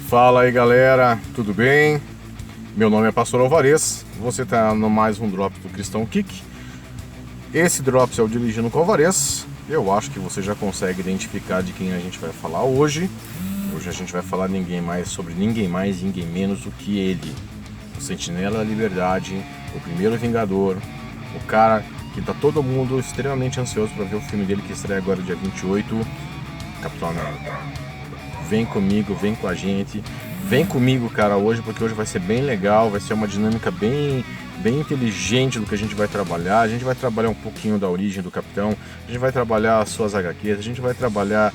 Fala aí galera, tudo bem? Meu nome é Pastor Alvarez, você está no mais um Drops do Cristão Kick. Esse Drops é o Dirigindo com Alvarez. Eu acho que você já consegue identificar de quem a gente vai falar hoje. Hoje a gente vai falar ninguém mais menos do que ele, o Sentinela da Liberdade, o primeiro Vingador, o cara que tá todo mundo extremamente ansioso para ver o filme dele que estreia agora dia 28, Capitão América. Vem comigo, vem com a gente, vem comigo, cara, hoje, porque hoje vai ser bem legal, vai ser uma dinâmica bem inteligente do que a gente vai trabalhar. A gente vai trabalhar um pouquinho da origem do Capitão, a gente vai trabalhar as suas HQs, a gente vai trabalhar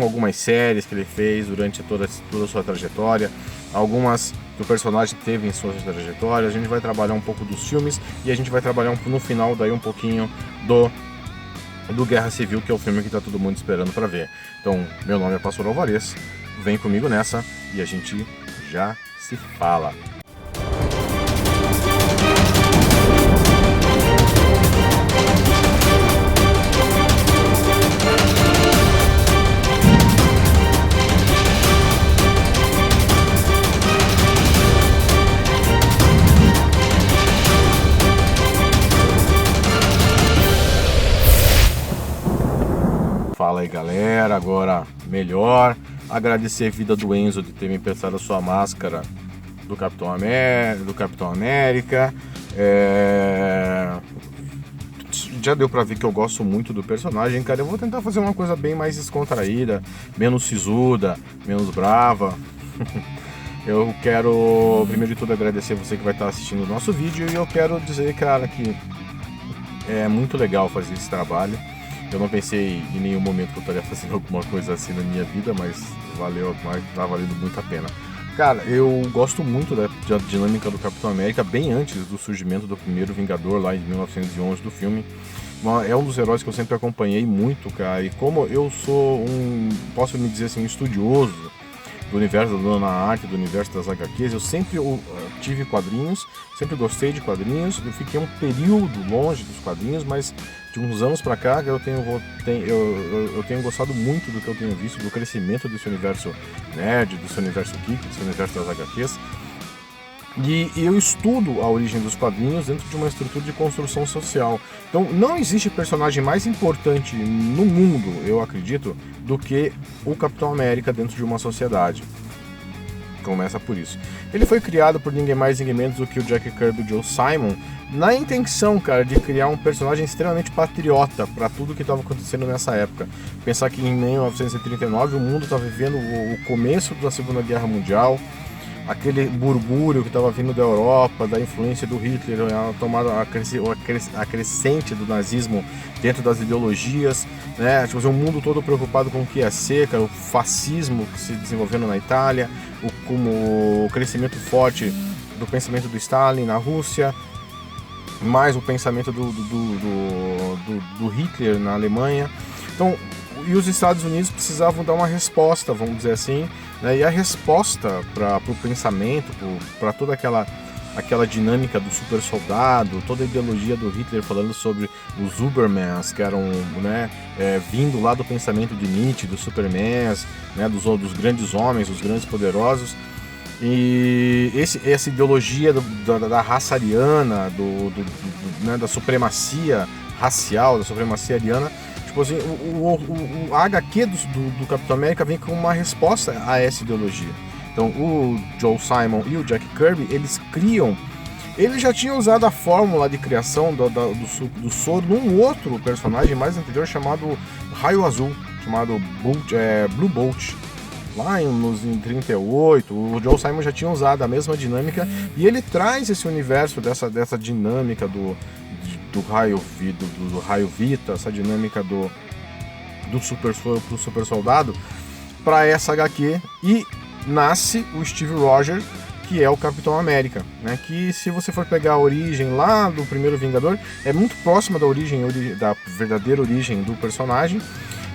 algumas séries que ele fez durante toda a sua trajetória, algumas que o personagem teve em sua trajetória. A gente vai trabalhar um pouco dos filmes e a gente vai trabalhar no final daí um pouquinho do Guerra Civil, que é o filme que tá todo mundo esperando para ver. Então, meu nome é Pastor Alvarez, vem comigo nessa e a gente já se fala. Fala aí galera, agora melhor. Agradecer a vida do Enzo de ter me emprestado a sua máscara do Capitão América. Já deu pra ver que eu gosto muito do personagem, cara. Eu vou tentar fazer uma coisa bem mais descontraída, menos sisuda, menos brava. Eu quero, primeiro de tudo, agradecer você que vai estar assistindo o nosso vídeo. E eu quero dizer, cara, que é muito legal fazer esse trabalho. Eu não pensei em nenhum momento que eu estaria fazendo alguma coisa assim na minha vida, mas tá valendo muito a pena. Cara, eu gosto muito da dinâmica do Capitão América, bem antes do surgimento do primeiro Vingador, lá em 1911, do filme. É um dos heróis que eu sempre acompanhei muito, cara, e como eu sou posso me dizer assim, um estudioso do universo da Dona Arte, do universo das HQs, eu sempre tive quadrinhos, sempre gostei de quadrinhos. Eu fiquei um período longe dos quadrinhos, mas de uns anos pra cá eu tenho gostado muito do que eu tenho visto, do crescimento desse universo nerd, desse universo geek, desse universo das HQs. E eu estudo a origem dos quadrinhos dentro de uma estrutura de construção social. Então não existe personagem mais importante no mundo, eu acredito, do que o Capitão América dentro de uma sociedade. Começa por isso. Ele foi criado por ninguém mais, ninguém menos do que o Jack Kirby e o Joe Simon, na intenção, cara, de criar um personagem extremamente patriota para tudo que estava acontecendo nessa época. Pensar que em 1939 o mundo estava vivendo o começo da Segunda Guerra Mundial, aquele burbúrio que estava vindo da Europa, da influência do Hitler, a crescente do nazismo dentro das ideologias, né? Tipo, um mundo todo preocupado com o que ia ser, cara, o fascismo que se desenvolvendo na Itália, como o crescimento forte do pensamento do Stalin na Rússia, mais o pensamento do Hitler na Alemanha. Então, e os Estados Unidos precisavam dar uma resposta, vamos dizer assim, né? E a resposta para o pensamento, para toda aquela dinâmica do super soldado, toda a ideologia do Hitler falando sobre os Ubermans, que eram, né, vindo lá do pensamento de Nietzsche, dos Supermans, né, dos grandes homens, dos grandes poderosos. E essa ideologia da raça ariana, né, da supremacia racial, da supremacia ariana, tipo assim, a HQ do Capitão América vem com uma resposta a essa ideologia. Então o Joe Simon e o Jack Kirby, eles já tinham usado a fórmula de criação do soro num outro personagem mais anterior chamado Raio Azul, chamado Blue Bolt. Lá em 38, o Joe Simon já tinha usado a mesma dinâmica e ele traz esse universo dessa dinâmica do raio Vita, essa dinâmica do super soldado para essa HQ, e nasce o Steve Rogers, que é o Capitão América, né? Que, se você for pegar a origem lá do primeiro Vingador, é muito próxima da verdadeira origem do personagem.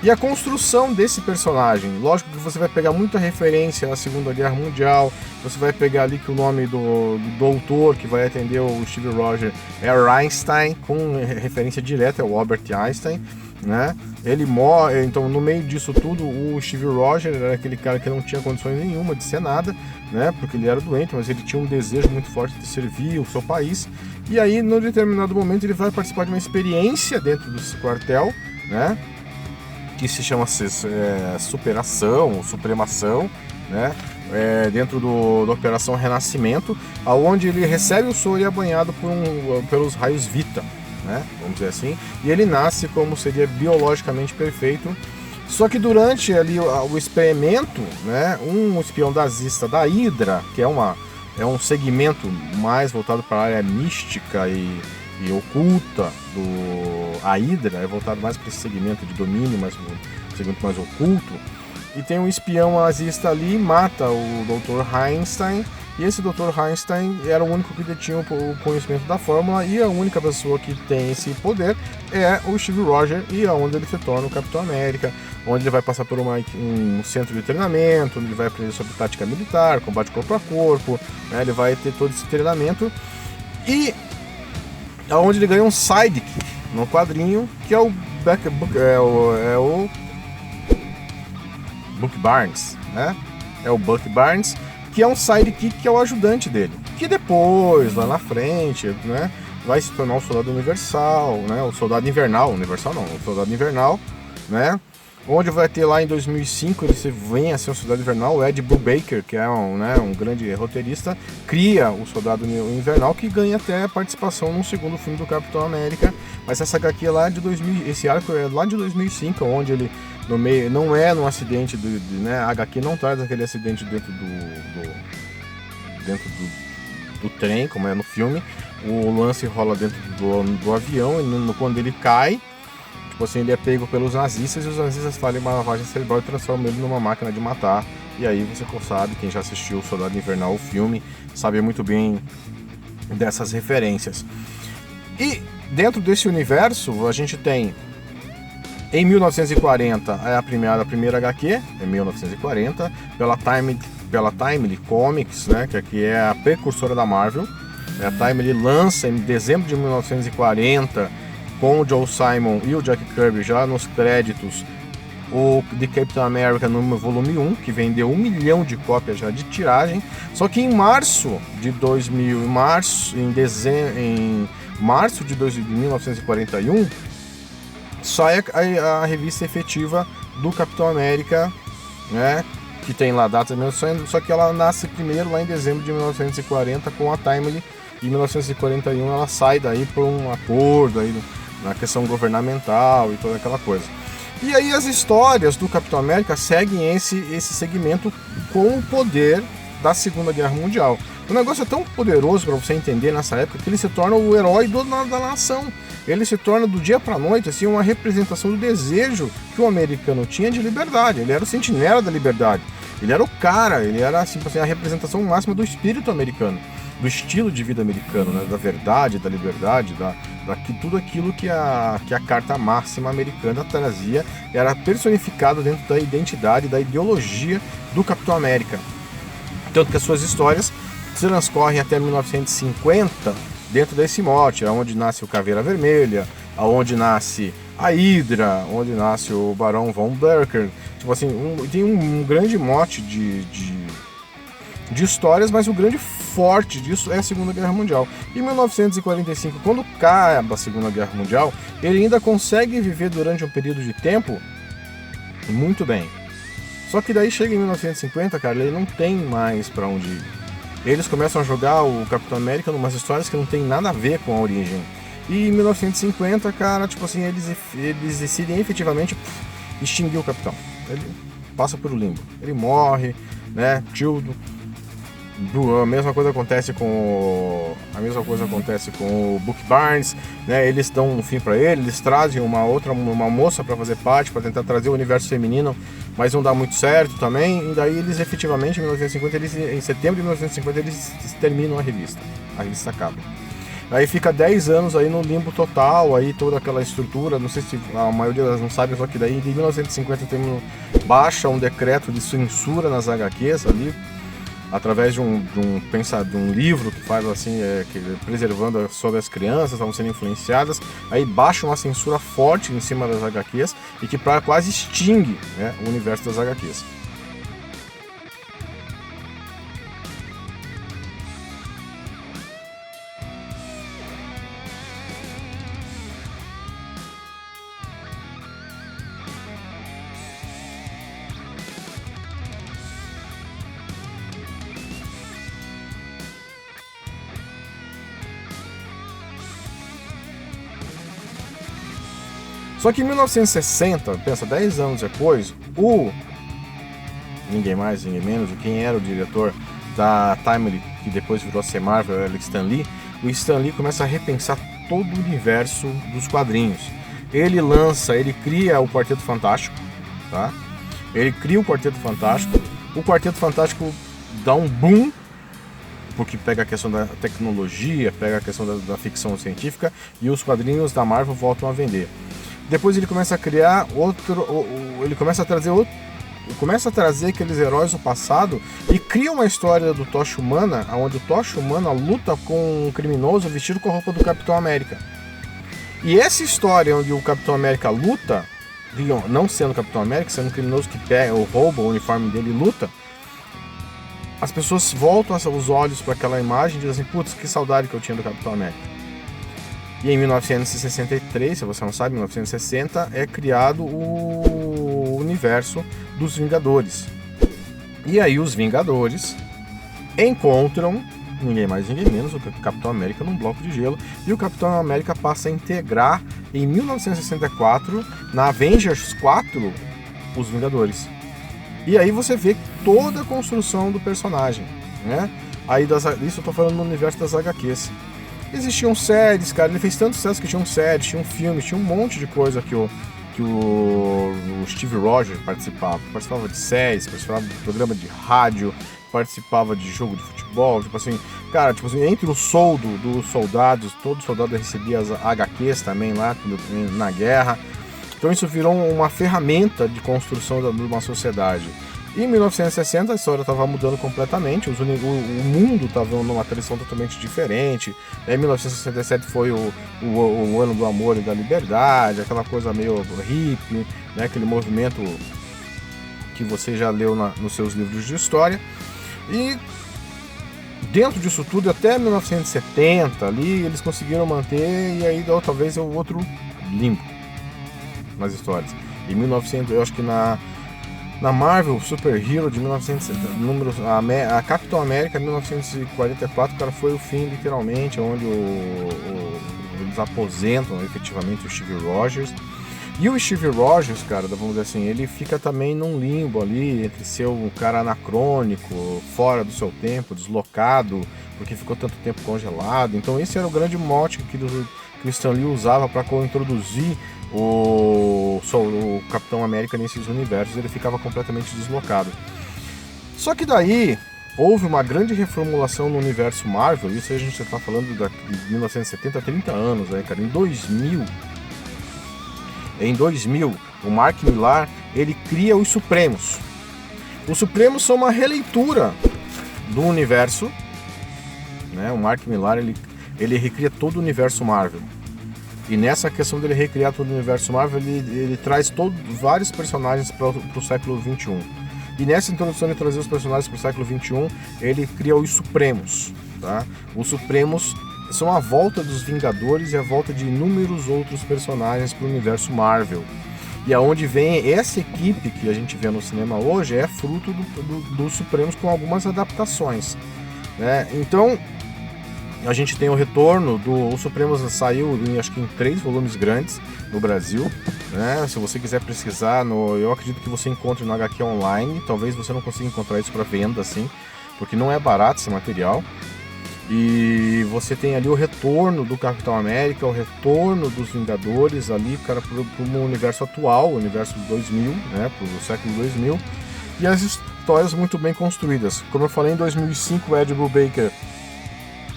E a construção desse personagem, lógico que você vai pegar muita referência à Segunda Guerra Mundial, você vai pegar ali que o nome do doutor que vai atender o Steve Rogers é Einstein, com referência direta ao Albert Einstein, né? Ele morre, então no meio disso tudo, o Steve Rogers era aquele cara que não tinha condições nenhuma de ser nada, né? Porque ele era doente, mas ele tinha um desejo muito forte de servir o seu país. E aí, num determinado momento, ele vai participar de uma experiência dentro desse quartel, né? Que se chama superação, supremação, né? Dentro da Operação Renascimento, aonde ele recebe o soro e é banhado pelos raios Vita, né? Vamos dizer assim, e ele nasce como seria biologicamente perfeito. Só que durante ali o experimento, né, um espião nazista da Hydra, que é um segmento mais voltado para a área mística e oculta a Hydra, é voltado mais para esse segmento de domínio, mais um segmento mais oculto. E tem um espião nazista ali, mata o Dr. Einstein, e esse Dr. Einstein era o único que detinha o conhecimento da fórmula, e a única pessoa que tem esse poder é o Steve Rogers, e é onde ele se torna o Capitão América, onde ele vai passar por um centro de treinamento, onde ele vai aprender sobre tática militar, combate corpo a corpo, né? Ele vai ter todo esse treinamento, e onde ele ganha um sidekick no quadrinho, que é o Buck Barnes, né? É o Buck Barnes, que é um sidekick, que é o ajudante dele, que depois, lá na frente, né, vai se tornar o Soldado Universal, né? O Soldado Invernal, Universal não, o Soldado Invernal, né? Onde vai ter lá em 2005, ele vem a ser o Soldado Invernal, o Ed Brubaker, que é um grande roteirista, cria o Soldado Invernal, que ganha até participação no segundo filme do Capitão América, mas essa HQ é lá de 2000, esse arco é lá de 2005, onde ele, no meio, não é num acidente, né, a HQ não traz aquele acidente dentro do trem, como é no filme, o lance rola dentro do avião, e quando ele cai, tipo assim, ele é pego pelos nazistas, e os nazistas fazem uma lavagem cerebral e transformam ele numa máquina de matar. E aí você sabe, quem já assistiu o Soldado Invernal, o filme, sabe muito bem dessas referências. E dentro desse universo, a gente tem, em 1940, é a primeira HQ, em 1940, pela Timely Comics, né, que aqui é a precursora da Marvel. A Timely lança em dezembro de 1940, com o Joe Simon e o Jack Kirby já nos créditos, o The Captain America no volume 1, que vendeu 1 milhão de cópias já de tiragem. Só que em março de 1941, sai a revista efetiva do Capitão América, né, que tem lá datas, só que ela nasce primeiro lá em dezembro de 1940 com a Timely. Em 1941 ela sai daí por um acordo aí na questão governamental e toda aquela coisa. E aí as histórias do Capitão América seguem esse segmento com o poder da Segunda Guerra Mundial. O negócio é tão poderoso para você entender nessa época que ele se torna o herói da nação. Ele se torna do dia para noite assim, uma representação do desejo que o americano tinha de liberdade. Ele era o sentinela da liberdade. Ele era o cara, ele era assim, a representação máxima do espírito americano, do estilo de vida americano, né? Da verdade, da liberdade, tudo aquilo que a Carta Máxima americana trazia era personificado dentro da identidade, da ideologia do Capitão América. Tanto que as suas histórias se transcorrem até 1950 dentro desse mote, onde nasce o Caveira Vermelha, onde nasce a Hydra, onde nasce o Barão Von Berker. Tipo assim, tem um grande mote de histórias, mas o grande forte disso é a Segunda Guerra Mundial. Em 1945, quando acaba a Segunda Guerra Mundial, ele ainda consegue viver durante um período de tempo muito bem. Só que daí chega em 1950, cara, ele não tem mais pra onde ir. Eles começam a jogar o Capitão América em umas histórias que não tem nada a ver com a origem. E em 1950, cara, tipo assim, eles decidem efetivamente extinguir o Capitão. Ele passa por o limbo. Ele morre, né? A mesma coisa acontece com o Buck Barnes, né? Eles dão um fim para ele, eles trazem uma moça para fazer parte, para tentar trazer o universo feminino, mas não dá muito certo também. E daí eles efetivamente em setembro de 1950 eles terminam a revista acaba. Aí fica 10 anos aí no limbo total, aí toda aquela estrutura, não sei se a maioria das não sabe, só que daí em 1950 baixa um decreto de censura nas HQs ali, através de um livro que faz assim, preservando sobre as crianças, estavam sendo influenciadas, aí baixa uma censura forte em cima das HQs e que quase extingue, né, o universo das HQs. Só que em 1960, pensa, 10 anos depois, ninguém mais, ninguém menos, quem era o diretor da Timely, que depois virou a ser Marvel, era o Stan Lee, o Stan Lee começa a repensar todo o universo dos quadrinhos. Ele cria o Quarteto Fantástico, tá? Ele cria o Quarteto Fantástico dá um boom, porque pega a questão da tecnologia, pega a questão da ficção científica, e os quadrinhos da Marvel voltam a vender. Depois ele começa a criar ele começa a trazer aqueles heróis do passado e cria uma história do Tocha Humana, onde o Tocha Humana luta com um criminoso vestido com a roupa do Capitão América. E essa história onde o Capitão América luta, não sendo o Capitão América, sendo um criminoso que rouba o uniforme dele e luta, as pessoas voltam os olhos para aquela imagem e dizem assim, putz, que saudade que eu tinha do Capitão América. E em 1963, se você não sabe, 1960, é criado o universo dos Vingadores. E aí os Vingadores encontram ninguém mais, ninguém menos do que o Capitão América num bloco de gelo. E o Capitão América passa a integrar, em 1964, na Avengers 4, os Vingadores. E aí você vê toda a construção do personagem, né? Isso eu tô falando no universo das HQs. Existiam séries, cara, ele fez tanto sucesso que tinham séries, tinham filmes, tinha um monte de coisa que o Steve Rogers participava de séries, participava de programa de rádio, participava de jogo de futebol, entre o soldo dos soldados, todo soldado recebia as HQs também lá na guerra. Então isso virou uma ferramenta de construção de uma sociedade. Em 1960 a história estava mudando completamente, o mundo estava numa transição totalmente diferente. Em 1967 foi o ano do amor e da liberdade, aquela coisa meio hippie, né? Aquele movimento que você já leu nos seus livros de história. E dentro disso tudo, até 1970 ali, eles conseguiram manter, e aí talvez é o outro limbo nas histórias. Em 1900, eu acho que na Marvel Super Hero de 1970, a Capitão América 1944, cara, foi o fim, literalmente, onde eles aposentam efetivamente o Steve Rogers. E o Steve Rogers, cara, vamos dizer assim, ele fica também num limbo ali, entre ser um cara anacrônico, fora do seu tempo, deslocado, porque ficou tanto tempo congelado. Então esse era o grande mote que o Stan Lee usava para introduzir o Capitão América nesses universos. Ele ficava completamente deslocado. Só que daí houve uma grande reformulação no universo Marvel. Isso a gente está falando de 1970, 30 anos, né, cara? Em 2000, o Mark Millar, ele cria os Supremos. Os Supremos são uma releitura do universo, né? O Mark Millar, ele recria todo o universo Marvel. E nessa questão dele recriar todo o universo Marvel, ele traz vários personagens para o século XXI. E nessa introdução de trazer os personagens para o século XXI, ele cria os Supremos, tá? Os Supremos são a volta dos Vingadores e a volta de inúmeros outros personagens para o universo Marvel. E aonde vem essa equipe que a gente vê no cinema hoje é fruto dos Supremos, com algumas adaptações, né? Então a gente tem o retorno o Supremos saiu acho que em 3 volumes grandes no Brasil, né? Se você quiser pesquisar, eu acredito que você encontre no HQ Online. Talvez você não consiga encontrar isso para venda assim, porque não é barato esse material. E você tem ali o retorno do Capitão América, o retorno dos Vingadores ali, cara, pro universo atual, o universo 2000, né, pro século 2000, e as histórias muito bem construídas. Como eu falei, em 2005 o Ed Brubaker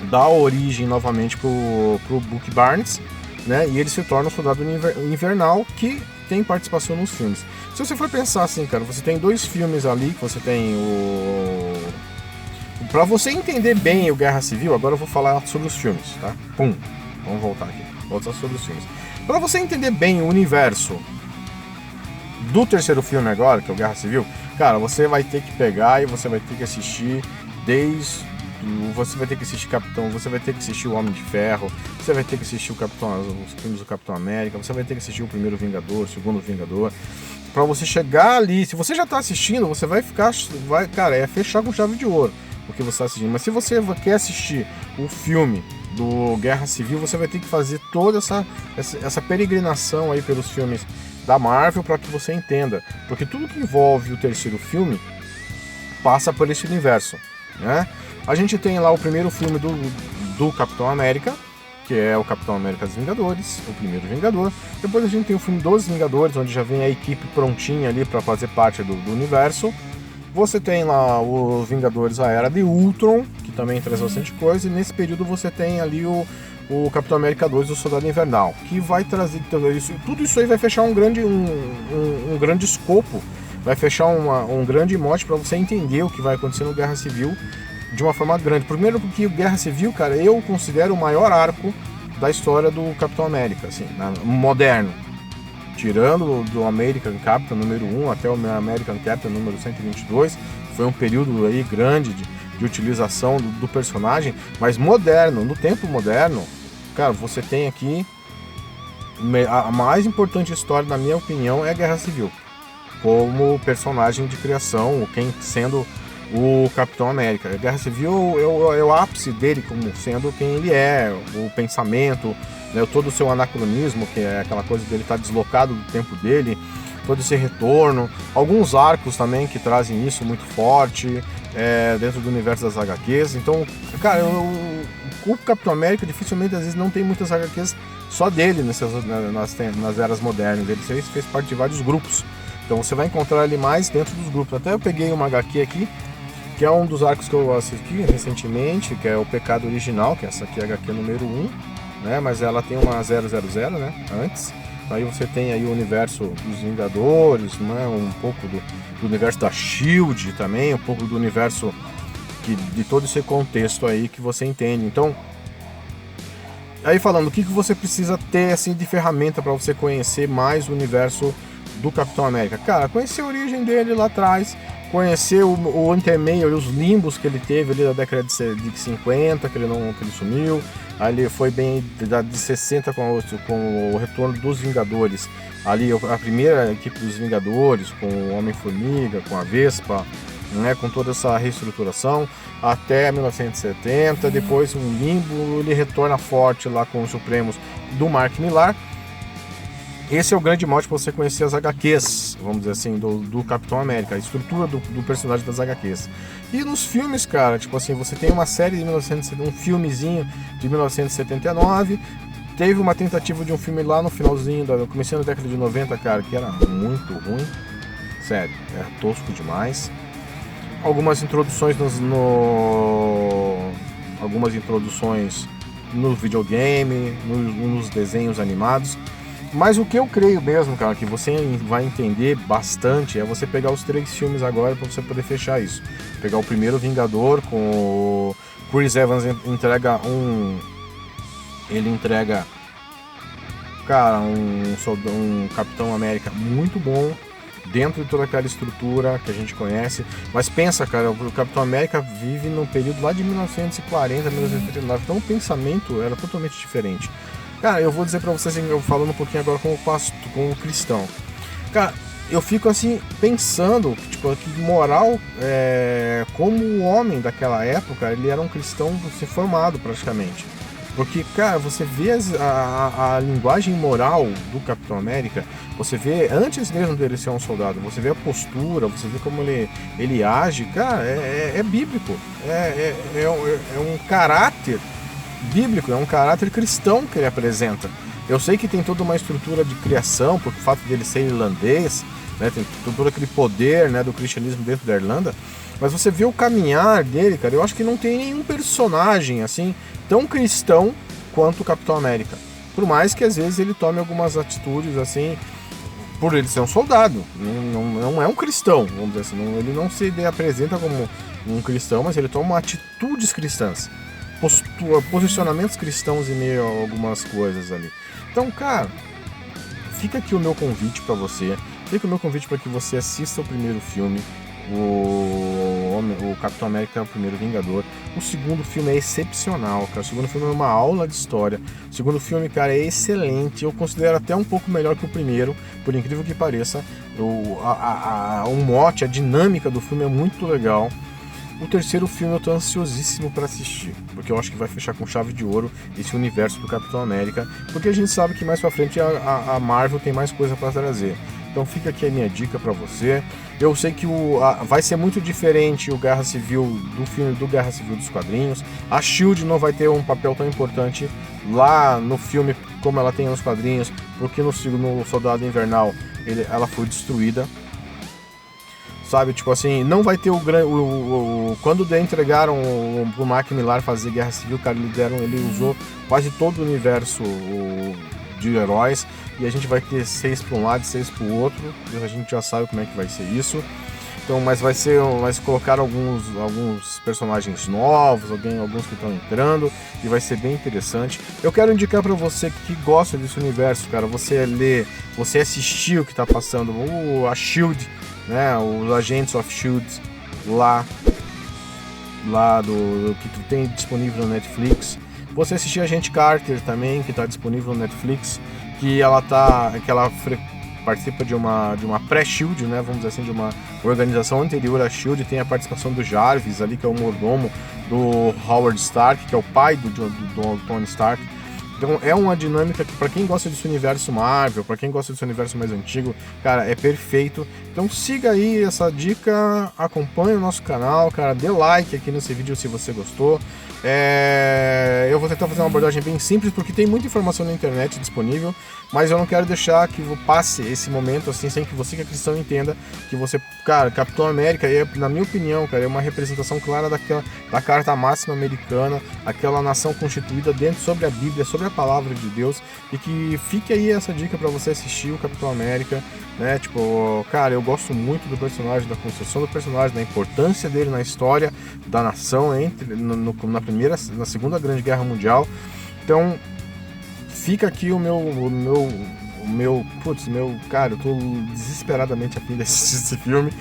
dá origem novamente pro Bucky Barnes, né, e ele se torna o Soldado Invernal, que tem participação nos filmes. Se você for pensar assim, cara, você tem 2 filmes ali, que você tem Pra você entender bem o Guerra Civil, agora eu vou falar sobre os filmes, tá? Vamos voltar aqui. Voltar sobre os filmes. Pra você entender bem o universo do terceiro filme agora, que é o Guerra Civil, cara, você vai ter que pegar e você vai ter que assistir você vai ter que assistir Capitão, você vai ter que assistir o Homem de Ferro, você vai ter que assistir os filmes do Capitão América, você vai ter que assistir o primeiro Vingador, o segundo Vingador, pra você chegar ali. Se você já tá assistindo, você vai ficar, cara, é fechar com chave de ouro o que você tá assistindo. Mas se você quer assistir o filme do Guerra Civil, você vai ter que fazer toda essa peregrinação aí pelos filmes da Marvel para que você entenda, porque tudo que envolve o terceiro filme passa por esse universo, né? A gente tem lá o primeiro filme do Capitão América, que é o Capitão América dos Vingadores, o primeiro Vingador. Depois a gente tem o filme dos Vingadores, onde já vem a equipe prontinha ali para fazer parte do universo. Você tem lá os Vingadores, a Era de Ultron, que também traz bastante coisa, e nesse período você tem ali o Capitão América 2, o Soldado Invernal, que vai trazer tudo isso aí vai fechar um grande escopo, vai fechar um grande mote para você entender o que vai acontecer no Guerra Civil de uma forma grande. Primeiro porque o Guerra Civil, cara, eu considero o maior arco da história do Capitão América, assim, moderno. Tirando do American Captain número 1 até o American Captain número 122, foi um período aí grande de utilização do personagem, mas moderno, no tempo moderno, cara, você tem aqui a mais importante história, na minha opinião, é a Guerra Civil, como personagem de criação, quem sendo o Capitão América. A Guerra Civil é o ápice dele como sendo quem ele é, o pensamento, né, todo o seu anacronismo, que é aquela coisa dele estar deslocado do tempo dele, todo esse retorno, alguns arcos também que trazem isso muito forte dentro do universo das HQs. Então, cara, o Capitão América dificilmente às vezes não tem muitas HQs só dele nas eras modernas, ele fez parte de vários grupos, então você vai encontrar ele mais dentro dos grupos. Até eu peguei uma HQ aqui, que é um dos arcos que eu assisti recentemente, que é o Pecado Original, que essa aqui é a HQ número 1, né? Mas ela tem uma 000, né? Antes. Aí você tem aí o universo dos Vingadores, né? Um pouco do universo da SHIELD também, um pouco do universo de todo esse contexto aí que você entende. Então, aí falando, o que você precisa ter assim de ferramenta para você conhecer mais o universo do Capitão América? Cara, conhecer a origem dele lá atrás, conhecer o intermeio, os limbos que ele teve ali da década de 50, que ele sumiu. Ali foi bem de 60 com o retorno dos Vingadores. Ali a primeira equipe dos Vingadores, com o Homem-Formiga, com a Vespa, né, com toda essa reestruturação, até 1970. Depois um limbo, ele retorna forte lá com os Supremos do Mark Millar. Esse é o grande mote para você conhecer as HQs, vamos dizer assim, do Capitão América, a estrutura do personagem das HQs. E nos filmes, cara, tipo assim, você tem uma série de um filmezinho de 1979, teve uma tentativa de um filme lá no finalzinho, começando da década de 90, cara, que era muito ruim, sério, era tosco demais. Algumas introduções no videogame, nos desenhos animados. Mas o que eu creio mesmo, cara, que você vai entender bastante é você pegar os 3 filmes agora para você poder fechar isso. Pegar o primeiro Vingador com o Chris Evans ele entrega, cara, um Capitão América muito bom dentro de toda aquela estrutura que a gente conhece. Mas pensa, cara, o Capitão América vive num período lá de 1940, 1939, então o pensamento era totalmente diferente. Cara, eu vou dizer pra vocês, eu falando um pouquinho agora como cristão. Cara, eu fico assim, pensando, tipo, que moral, como o homem daquela época, ele era um cristão formado praticamente. Porque, cara, você vê a linguagem moral do Capitão América, você vê, antes mesmo dele ser um soldado, você vê a postura, você vê como ele age, cara, é bíblico. É um caráter bíblico, é um caráter cristão que ele apresenta. Eu sei que tem toda uma estrutura de criação, por fato dele ser irlandês, né, tem todo aquele poder, né, do cristianismo dentro da Irlanda, mas você vê o caminhar dele, cara, eu acho que não tem nenhum personagem assim tão cristão quanto o Capitão América. Por mais que às vezes ele tome algumas atitudes assim por ele ser um soldado, não é um cristão, vamos dizer assim, ele não se apresenta como um cristão, mas ele toma atitudes cristãs, posicionamentos cristãos em meio a algumas coisas ali. Então, cara, fica aqui o meu convite para você, fica o meu convite para que você assista o primeiro filme, o Capitão América é o primeiro Vingador. O segundo filme é excepcional, cara. O segundo filme é uma aula de história. O segundo filme, cara, é excelente. Eu considero até um pouco melhor que o primeiro, por incrível que pareça. O mote, a dinâmica do filme é muito legal. O terceiro filme eu tô ansiosíssimo para assistir, porque eu acho que vai fechar com chave de ouro esse universo do Capitão América, porque a gente sabe que mais pra frente a Marvel tem mais coisa para trazer. Então fica aqui a minha dica para você. Eu sei que vai ser muito diferente o Guerra Civil do filme do Guerra Civil dos quadrinhos. A SHIELD não vai ter um papel tão importante lá no filme como ela tem nos quadrinhos, porque no Soldado Invernal ela foi destruída. Sabe, tipo assim, não vai ter quando entregaram pro Mark Millar fazer Guerra Civil, cara, ele usou quase todo o universo de heróis, e a gente vai ter 6 para um lado e 6 para o outro, e a gente já sabe como é que vai ser isso. Então, mas vai colocar alguns personagens novos, alguns que estão entrando, e vai ser bem interessante. Eu quero indicar para você que gosta desse universo, cara, você assistir o que tá passando, a SHIELD, né, os Agents of SHIELD lá do que tu tem disponível no Netflix. Você assistir a Agente Carter também, que está disponível no Netflix, que ela participa de uma pré-SHIELD, né, vamos dizer assim, de uma organização anterior à SHIELD. Tem a participação do Jarvis ali, que é o mordomo do Howard Stark, que é o pai do Tony Stark. Então é uma dinâmica que, para quem gosta desse universo Marvel, para quem gosta desse universo mais antigo, cara, é perfeito. Então siga aí essa dica, acompanhe o nosso canal, cara, dê like aqui nesse vídeo se você gostou. Eu vou tentar fazer uma abordagem bem simples, porque tem muita informação na internet disponível, mas eu não quero deixar que passe esse momento assim, sem que você que é cristão entenda que você, cara, Capitão América na minha opinião, cara, é uma representação clara da Carta Máxima Americana, aquela nação constituída sobre a Bíblia, sobre a Palavra de Deus, e que fique aí essa dica para você assistir o Capitão América, né, tipo, cara, eu gosto muito do personagem, da construção do personagem, da importância dele na história da nação, na Segunda Grande Guerra Mundial. Então, fica aqui cara, eu tô desesperadamente a fim de assistir esse filme.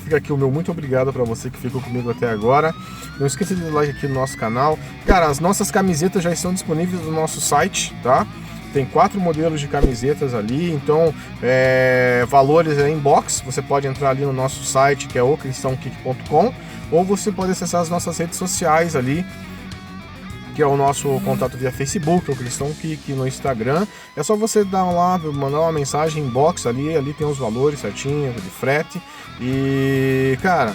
Fica aqui o meu muito obrigado para você que ficou comigo até agora. Não esqueça de dar like aqui no nosso canal. Cara, as nossas camisetas já estão disponíveis no nosso site, tá? Tem 4 modelos de camisetas ali, então valores em box. Você pode entrar ali no nosso site, que é ocristãokick.com, ou você pode acessar as nossas redes sociais ali, que é o nosso contato via Facebook, o Cristão Kick, no Instagram. É só você dar lá, mandar uma mensagem inbox ali tem os valores certinho de frete. E, cara,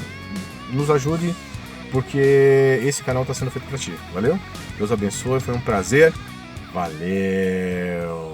nos ajude, porque esse canal está sendo feito para ti. Valeu? Deus abençoe, foi um prazer. Valeu!